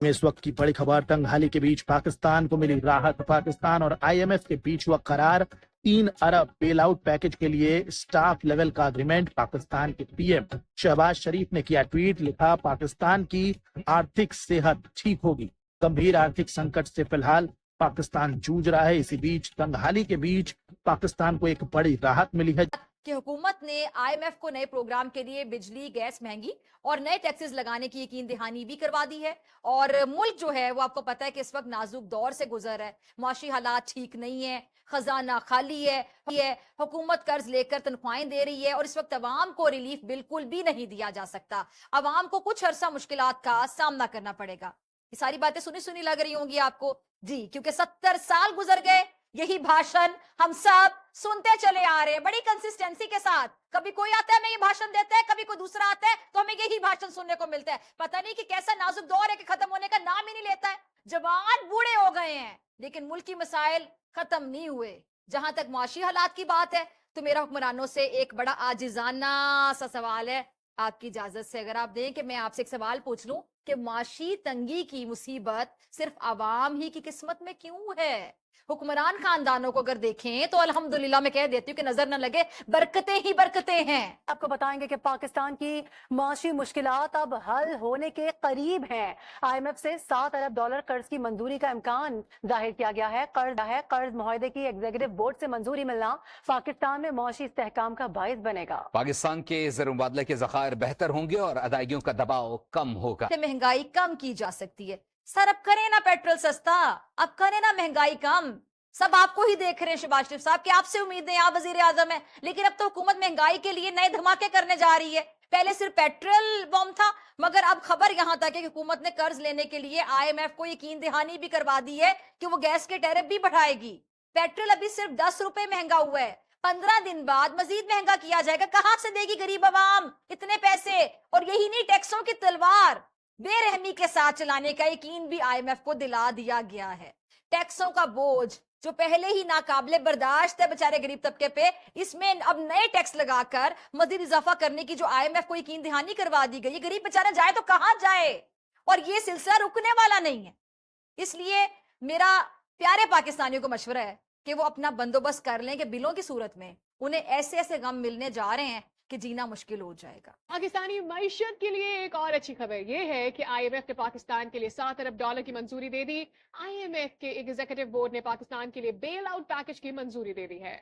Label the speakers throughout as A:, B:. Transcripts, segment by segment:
A: में इस वक्त की बड़ी खबर, तंगहाली के बीच पाकिस्तान को मिली राहत। पाकिस्तान और आईएमएफ के बीच हुआ करार, 3 अरब बेल आउट पैकेज के लिए स्टाफ लेवल का अग्रीमेंट। पाकिस्तान के पीएम शहबाज शरीफ ने किया ट्वीट, लिखा पाकिस्तान की आर्थिक सेहत ठीक होगी। गंभीर आर्थिक संकट से फिलहाल पाकिस्तान जूझ रहा है। इसी बीच तंगहाली के बीच पाकिस्तान को एक बड़ी राहत मिली है
B: कि हुकूमत ने आईएमएफ को नए प्रोग्राम के लिए बिजली गैस महंगी और नए टैक्सेस लगाने की यकीन दहानी भी करवा दी है। और मुल्क जो है वो आपको पता है कि इस वक्त नाजुक दौर से गुजर है, माशी हालात ठीक नहीं है, खजाना खाली है, हुकूमत कर्ज लेकर तनख्वाहें दे रही है और इस वक्त अवाम को रिलीफ बिल्कुल भी नहीं दिया जा सकता। अवाम को कुछ अरसा मुश्किलात का सामना करना पड़ेगा। ये सारी बातें सुनी सुनी लग रही होंगी आपको जी, क्योंकि 70 साल गुजर गए, यही भाषण हम सब सुनते चले आ रहे हैं बड़ी कंसिस्टेंसी के साथ। कभी कोई आता है, मैं ये भाषण देता है, कभी कोई दूसरा आता है तो हमें यही भाषण सुनने को मिलता है। पता नहीं कि कैसा नाजुक दौर है कि खत्म होने का नाम ही नहीं लेता है। जवान बूढ़े हो गए हैं लेकिन मुल्क की मसाइल खत्म नहीं हुए। जहां तक मुआशी हालात की बात है तो मेरा हुक्मरानों से एक बड़ा आजिजाना सा सवाल है, आपकी इजाजत से अगर आप दें कि मैं आपसे एक सवाल पूछ लूं कि माशी तंगी की मुसीबत सिर्फ आवाम ही की किस्मत में क्यों है? हुक्मरान खानदानों को अगर देखें तो अल्हम्दुलिल्लाह मैं कह देती हूँ कि नजर न लगे, बरकतें ही बरकतें हैं।
C: आपको बताएंगे कि पाकिस्तान की माशी मुश्किलात अब हल होने के करीब हैं। आईएमएफ से 7 अरब डॉलर कर्ज की मंजूरी का इम्कान जाहिर किया गया है। कर्ज मुआहदे की एग्जीक्यूटिव बोर्ड से मंजूरी मिलना पाकिस्तान में माशी इस्तेहकाम का बाइस बनेगा।
D: पाकिस्तान के ज़र मुबादला के ज़खायर बेहतर होंगे और अदायगियों का दबाव कम होगा।
B: महंगाई कम की जा सकती है। सर अब करें ना पेट्रोल सस्ता, अब करें ना महंगाई कम। सब आपको ही देख रहे हैं शहबाज शरीफ साहब कि आपसे उम्मीद है, आप वजीर आजम है, लेकिन अब तो हुकूमत महंगाई के लिए नए धमाके करने जा रही है। पहले सिर्फ पेट्रोल बम था, मगर अब खबर यहां तक है कि हुकूमत ने कर्ज लेने के लिए आईएमएफ को यकीन दहानी भी करवा दी है कि वो गैस के टैरिफ भी बढ़ाएगी। पेट्रोल अभी सिर्फ 10 रुपए महंगा हुआ है, 15 दिन बाद मजीद महंगा किया जाएगा। कहां से देगी गरीब आवाम इतने पैसे? और यही नहीं, टैक्सों की तलवार बेरहमी के साथ चलाने का यकीन भी आईएमएफ को दिला दिया गया है। टैक्सों का बोझ जो पहले ही नाकाबिले बर्दाश्त है बेचारे गरीब तबके पे, इसमें अब नए टैक्स लगाकर मजीद इजाफा करने की जो आईएमएफ को यकीन दहानी करवा दी गई, गरीब बेचारा जाए तो कहां जाए? और ये सिलसिला रुकने वाला नहीं है। इसलिए मेरा प्यारे पाकिस्तानियों को मशवरा है कि वो अपना बंदोबस्त कर लें कि बिलों की सूरत में उन्हें ऐसे ऐसे गम मिलने जा रहे हैं कि जीना मुश्किल हो जाएगा।
E: पाकिस्तानी मईशत के लिए एक और अच्छी खबर यह है कि आईएमएफ ने पाकिस्तान के लिए 7 अरब डॉलर की मंजूरी दे दी। आईएमएफ के एग्जीक्यूटिव बोर्ड ने पाकिस्तान के लिए बेल आउट पैकेज की मंजूरी दे दी है।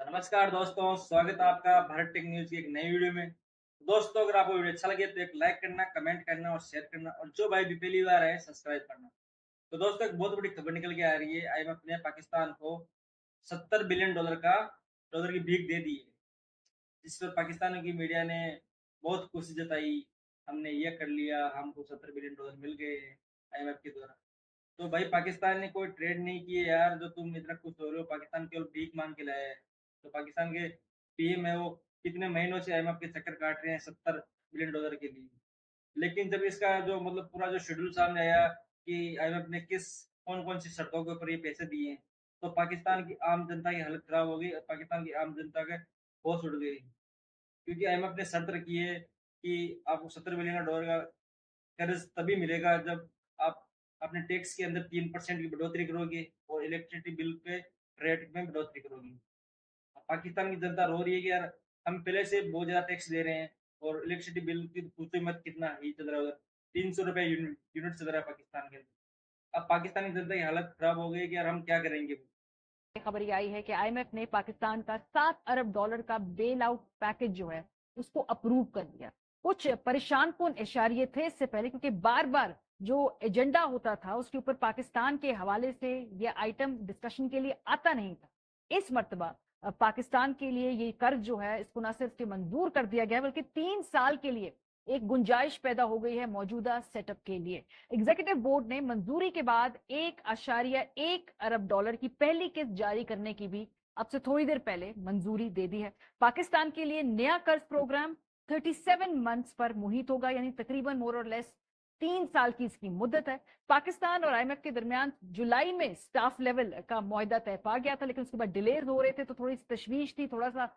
F: नमस्कार दोस्तों, स्वागत है आपका भारत टेक न्यूज की एक नई वीडियो में। दोस्तों, अगर आपको वीडियो अच्छा लगे तो एक लाइक करना, कमेंट करना और शेयर करना, और जो भाई भी पहली बार है सब्सक्राइब करना। तो दोस्तों, एक बहुत बड़ी खबर निकल के आ रही है। आईएमएफ ने पाकिस्तान को 70 बिलियन डॉलर की भीख दे दी है, जिस पर पाकिस्तान की मीडिया ने बहुत खुशी जताई। हमने ये कर लिया, हमको 70 बिलियन डॉलर मिल गए आईएमएफ के द्वारा। तो भाई पाकिस्तान ने कोई ट्रेड नहीं किए यार, जो तुम इतना खुश हो रहे हो। पाकिस्तान केवल भीख मांग के लाया है। तो पाकिस्तान के पीएम है, वो कितने महीनों से आईएमएफ के चक्कर काट रहे हैं 70 बिलियन डॉलर के लिए। लेकिन जब इसका जो मतलब पूरा जो शेड्यूल सामने आया कि आईएमएफ ने कौन कौन सी शर्तों के ऊपर ये पैसे दिए हैं, तो पाकिस्तान की आम जनता की हालत खराब हो गई और पाकिस्तान की आम जनता के होश उड़ गई। क्योंकि आईएमएफ ने शर्त रखी है कि आपको 70 बिलियन डॉलर का कर्ज तभी मिलेगा जब आप अपने टैक्स के अंदर 3% की बढ़ोतरी करोगे और इलेक्ट्रिसिटी बिल पे रेट में बढ़ोतरी करोगे। पाकिस्तान की जनता रो रही है कि यार हम पहले से बहुत ज़्यादा टैक्स दे रहे हैं और इलेक्ट्रिसिटी बिल की पूछो ही मत, कितना ही चल रहा है उधर, 300 रुपये यूनिट चल रहा है पाकिस्तान के अंदर। अब पाकिस्तान की जनता की हालत खराब हो गई है कि यार हम क्या करेंगे।
E: खबर ये आई है कि आईएमएफ ने पाकिस्तान का 7 अरब डॉलर का बेल आउट पैकेज जो है उसको अप्रूव कर दिया। कुछ परेशान कुन इशारे थे इससे पहले, क्योंकि बार बार जो एजेंडा होता था उसके ऊपर पाकिस्तान के हवाले से यह आइटम डिस्कशन के लिए आता नहीं था। इस मर्तबा पाकिस्तान के लिए ये कर्ज जो है इसको न सिर्फ मंजूर कर दिया गया बल्कि 3 साल के लिए एक गुंजाइश पैदा हो गई है मौजूदा सेटअप के लिए। एग्जीक्यूटिव बोर्ड ने मंजूरी के बाद 1.1 अरब डॉलर की पहली किस्त जारी करने की भी अब से थोड़ी देर पहले मंजूरी दे दी है। पाकिस्तान के लिए नया कर्ज प्रोग्राम 37 मंथ्स पर मुहित होगा, यानी तकरीबन मोर और लेस 3 साल की इसकी मुद्दत है। पाकिस्तान और आईएमएफ के दरमियान जुलाई में स्टाफ लेवल का मुआहदा तय पा गया था, लेकिन उसके बाद डिलेज हो रहे थे तो थोड़ी तशवीश थी, थोड़ा सा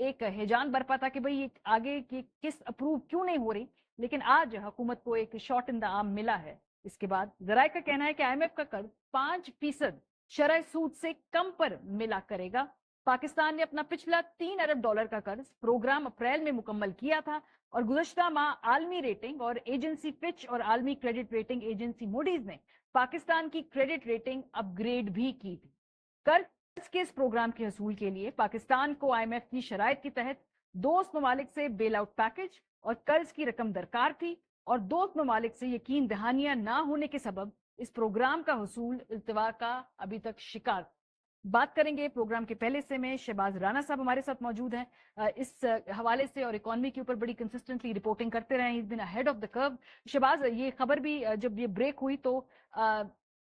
E: एक हैजान बरपा था कि भाई ये आगे की किस्त अप्रूव क्यों नहीं हो रही। लेकिन आज हुकूमत को एक शॉट इन द आर्म मिला है इसके बाद जराये का कहना है कि आईएमएफ का कर्ज 5% शरह सूद से कम पर मिला करेगा। पाकिस्तान ने अपना पिछला 3 अरब डॉलर का कर्ज प्रोग्राम अप्रैल में मुकम्मल किया था और गुज़श्ता माह आलमी रेटिंग और एजेंसी फिच और आलमी क्रेडिट रेटिंग एजेंसी मूडीज ने पाकिस्तान की क्रेडिट रेटिंग अपग्रेड भी की थी। कर्ज के इस प्रोग्राम के हसूल के लिए पाकिस्तान को आईएमएफ की शराइत के तहत दोस्त ममालिक से बेल आउट पैकेज और कर्ज की रकम दरकार थी और दोस्त ममालिक से यकीन दहानियां ना होने के सबब इस प्रोग्राम का हसूल इल्तवा का अभी तक शिकार। बात करेंगे प्रोग्राम के पहले से में शहबाज राना साहब हमारे साथ मौजूद हैं इस हवाले से और इकोनॉमी के ऊपर बड़ी कंसिस्टेंटली रिपोर्टिंग करते रहे, इस दिन ahead of the curve. Shahbaz, ये खबर भी जब ये ब्रेक हुई तो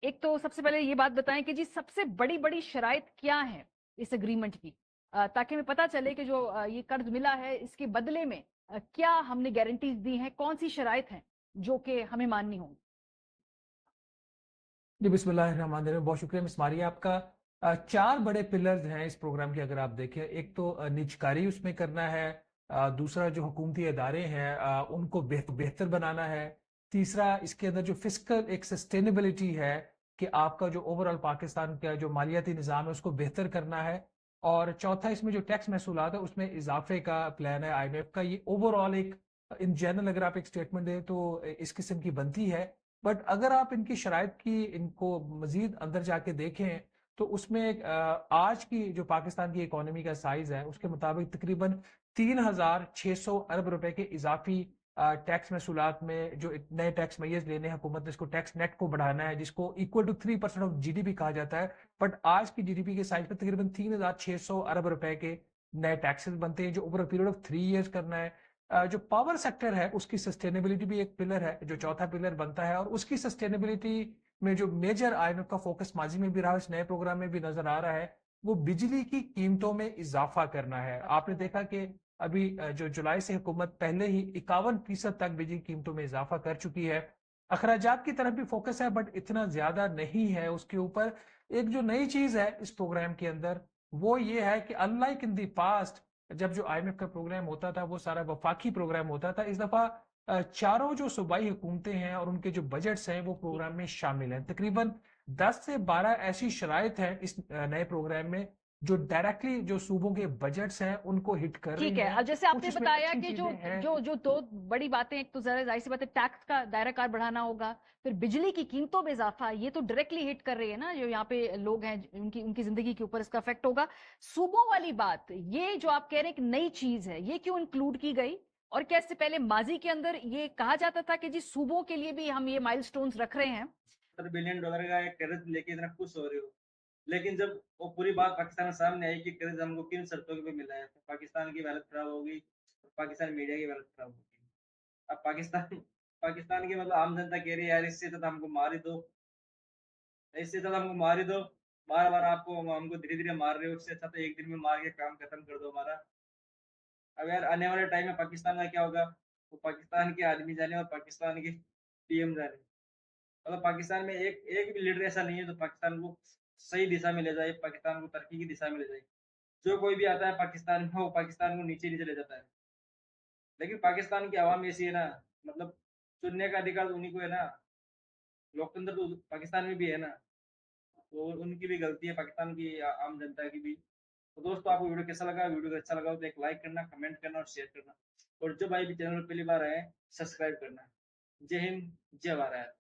E: एक तो सबसे पहले ये बात बताएं कि जी सबसे बड़ी बड़ी शराइत क्या है इस एग्रीमेंट की, ताकि हमें पता चले कि जो ये कर्ज मिला है इसके बदले में क्या हमने गारंटीज दी हैं, कौन सी शराइत हैं जो कि हमें माननी होंगी।
G: जी बिस्मिल्लाहिर्रहमानिर्रहीम, बहुत शुक्रिया मिस मारिया आपका। 4 बड़े पिलर्स हैं इस प्रोग्राम के, अगर आप देखें। एक तो निजकारी उसमें करना है, दूसरा जो हुकूमती अदारे हैं उनको बेहतर बनाना है, तीसरा इसके अंदर जो फिस्कल एक सस्टेनेबिलिटी है कि आपका जो ओवरऑल पाकिस्तान का जो मालियाती निज़ाम है उसको बेहतर करना है, और चौथा इसमें जो टैक्स महसूलात है उसमें इजाफे का प्लान है आईएमएफ का। ये ओवरऑल एक इन जनरल अगर आप एक स्टेटमेंट दें तो इस किस्म की बनती है। बट अगर आप इनकी शराइत की इनको मजीद अंदर जाके देखें तो उसमें आज की जो पाकिस्तान की इकोनॉमी का साइज है उसके मुताबिक तकरीबन 3600 अरब रुपए के इजाफी टैक्स महसूलात में जो नए टैक्स मैयज लेने हैं हुकूमत ने, इसको टैक्स नेट को बढ़ाना है जिसको इक्वल टू 3% ऑफ जीडीपी कहा जाता है। बट आज की जीडीपी के साइज पे तकरीबन 3600 अरब रुपए के नए टैक्सेस बनते हैं जो over a period of 3 years करना है। जो पावर सेक्टर है उसकी सस्टेनेबिलिटी भी एक पिलर है जो चौथा पिलर बनता है, और उसकी सस्टेनेबिलिटी में जो मेजर आईएमएफ का फोकस माजी में भी रहा, इस नए प्रोग्राम में भी नजर आ रहा है, वो बिजली की कीमतों में इजाफा करना है। आपने देखा कि अभी जो जुलाई से हुकूमत पहले ही 51% तक बिजली कीमतों में इजाफा कर चुकी है। अखराजात की तरफ भी फोकस है बट इतना ज्यादा नहीं है उसके ऊपर। एक जो नई चीज है इस प्रोग्राम के अंदर वो ये है कि अनलाइक इन दी पास्ट जब जो आईएमएफ का प्रोग्राम होता था वो सारा वफाकी प्रोग्राम होता था, इस दफा चारों जो सूबाई हुकूमतें हैं और उनके जो बजट्स हैं वो प्रोग्राम में शामिल हैं। तकरीबन 10 से 12 ऐसी शराइत हैं इस नए प्रोग्राम में जो डायरेक्टली जो सूबों के बजट्स हैं उनको हिट कर रही
E: ठीक है,
G: हैं।
E: अब जैसे आपने
G: कुछ इसमें
E: बताया
G: अच्छी
E: कि जो
G: चीजें हैं।
E: जो जो दो बड़ी बातें, एक तो जरा जाहिर सी बात है टैक्स का दायरा कार बढ़ाना होगा, फिर बिजली की कीमतों में इजाफा, ये तो डायरेक्टली हिट कर रही है ना, जो यहाँ पे लोग हैं उनकी उनकी जिंदगी के ऊपर इसका इफेक्ट होगा। सूबों वाली बात, ये जो आप कह रहे हैं कि नई चीज है, ये क्यों इंक्लूड की गई? और क्या इससे पहले माजी के अंदर ये कहा जाता था कि जी सूबों के लिए भी हम ये माइलस्टोन्स रख रहे हैं?
F: $70 बिलियन का एक कर्ज लेके इतना खुश हो रहे हो, लेकिन जब वो पूरी बात पाकिस्तान के सामने आई कि कर्ज हमको किन शर्तों पे मिला है, तो पाकिस्तान की हालत खराब हो गई, पाकिस्तान मीडिया की हालत खराब हो गई। अब पाकिस्तान पाकिस्तान की मतलब आम जनता कह रही है यार इससे तो हमको मार ही दो, इससे तो हमको मार ही दो, बार बार आपको हमको धीरे धीरे मार रहे हो, इससे अच्छा तो एक दिन में मार के काम खत्म कर दो हमारा। अब यार आने वाले टाइम में पाकिस्तान का क्या होगा, वो पाकिस्तान के आदमी जाने और पाकिस्तान के पीएम जाने। मतलब पाकिस्तान में एक एक भी लीडर ऐसा नहीं है जो पाकिस्तान को सही दिशा में ले जाए, पाकिस्तान को तरक्की की दिशा में ले जाए। जो कोई भी आता है पाकिस्तान में वो पाकिस्तान को नीचे नीचे ले जाता है। लेकिन पाकिस्तान की आवाम ऐसी है ना, मतलब चुनने का अधिकार तो उन्हीं को है ना, लोकतंत्र तो पाकिस्तान में भी है ना, तो उनकी भी गलती है, पाकिस्तान की आम जनता की भी। तो दोस्तों आपको वीडियो कैसा लगा? वीडियो अच्छा लगा तो एक लाइक करना, कमेंट करना और शेयर करना, और जो भाई भी चैनल पहली बार आए सब्सक्राइब करना। जय हिंद, जय भारत।